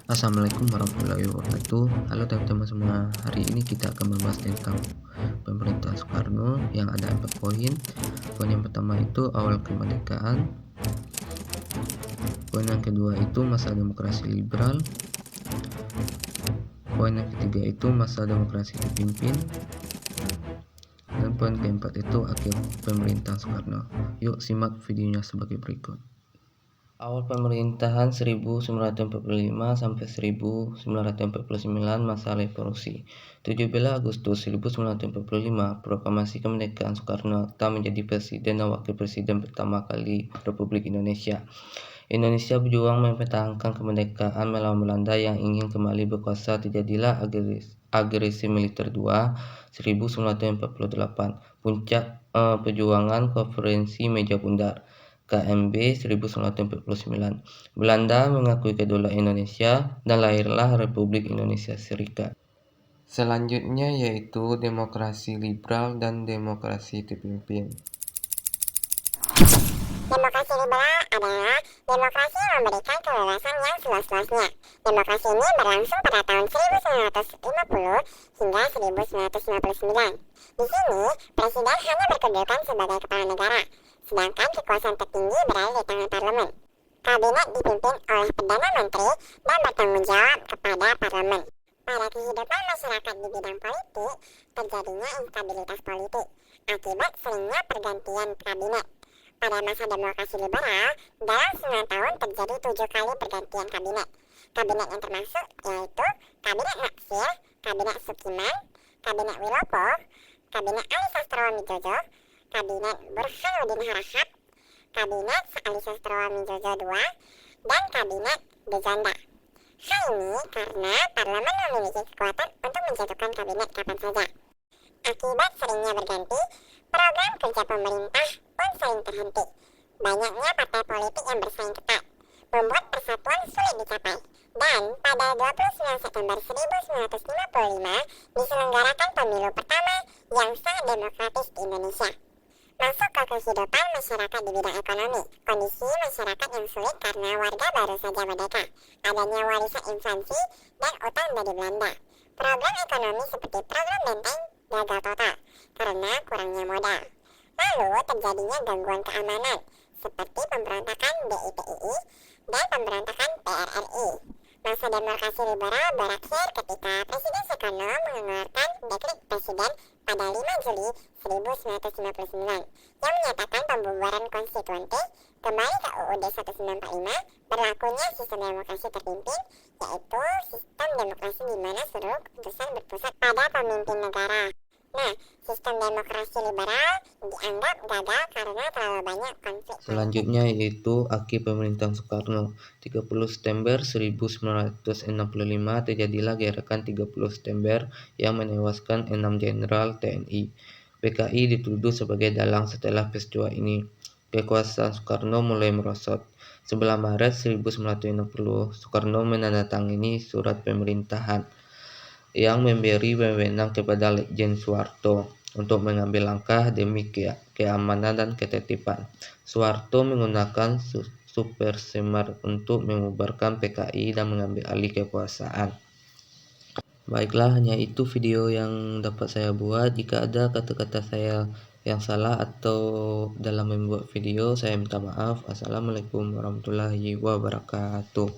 Assalamualaikum warahmatullahi wabarakatuh. Halo teman-teman semua. Hari ini kita akan membahas tentang pemerintah Soekarno yang ada 4 poin. Poin yang pertama itu awal kemerdekaan. Poin yang kedua itu masa demokrasi liberal. Poin yang ketiga itu masa demokrasi dipimpin. Dan poin keempat itu akhir pemerintahan Soekarno. Yuk simak videonya sebagai berikut. Awal pemerintahan 1945 sampai 1949 masa revolusi. 17 Agustus 1945 proklamasi kemerdekaan Soekarno Hatta menjadi presiden dan wakil presiden pertama kali Republik Indonesia. Indonesia berjuang mempertahankan kemerdekaan melawan Belanda yang ingin kembali berkuasa. Terjadilah agresi militer 2 1948. Puncak perjuangan Konferensi Meja Bundar KMB 1949. Belanda mengakui kedaulatan Indonesia dan lahirlah Republik Indonesia Serikat. Selanjutnya yaitu demokrasi liberal dan demokrasi dipimpin. Demokrasi liberal adalah demokrasi yang memberikan kebebasan yang seluas-luasnya. Demokrasi ini berlangsung pada tahun 1950 hingga 1959. Di sini, presiden hanya berkedudukan sebagai kepala negara, sedangkan kekuasaan tertinggi berada di tangan parlemen. Kabinet dipimpin oleh Perdana Menteri dan bertanggung jawab kepada parlemen. Pada kehidupan masyarakat di bidang politik, terjadinya instabilitas politik akibat seringnya pergantian kabinet. Pada masa demokrasi liberal, dalam 9 tahun terjadi 7 kali pergantian kabinet. Kabinet yang termasuk yaitu Kabinet Natsir, Kabinet Sukiman, Kabinet Wilopo, Kabinet Ali Sastroamidjojo, Kabinet Burhanuddin Harahap, Kabinet Ali Sastroamidjojo II, dan Kabinet Dejanda. Hal ini karena parlemen memiliki kekuatan untuk menjatuhkan kabinet kapan saja. Akibat seringnya berganti, program kerja pemerintah pun sering terhenti. Banyaknya partai politik yang bersaing ketat membuat persatuan sulit dicapai. Dan pada 29 September 1955 diselenggarakan pemilu pertama yang sangat demokratis di Indonesia. Masuk ke kehidupan masyarakat di bidang ekonomi. Kondisi masyarakat yang sulit karena warga baru saja merdeka, adanya warisan inflasi dan utang dari Belanda. Program ekonomi seperti program Benteng gagal total karena kurangnya modal. Lalu terjadinya gangguan keamanan seperti pemberontakan DITII dan pemberontakan PRRI. Masa demokrasi liberal berakhir ketika Presiden Soekarno mengeluarkan dekret presiden pada 5 Juli 1959 yang menyatakan pembubaran konstituante, kembali ke UUD 1945, berlakunya sistem demokrasi terpimpin, yaitu sistem demokrasi di mana seluruh keputusan berpusat pada pemimpin negara. Nah, sistem demokrasi liberal dianggap gagal karena terlalu banyak konflik. Selanjutnya yaitu akhir pemerintahan Soekarno. 30 September 1965 terjadilah gerakan 30 September yang menewaskan 6 jenderal TNI. PKI dituduh sebagai dalang setelah peristiwa ini. Kekuasaan Soekarno mulai merosot. 11 Maret 1960, Soekarno menandatangani surat pemerintahan yang memberi wewenang kepada Letjen Soeharto untuk mengambil langkah demi keamanan dan ketertiban. Soeharto menggunakan Super Semar untuk membubarkan PKI dan mengambil alih kekuasaan. Baiklah, hanya itu video yang dapat saya buat. Jika ada kata-kata saya yang salah atau dalam membuat video, saya minta maaf. Assalamualaikum warahmatullahi wabarakatuh.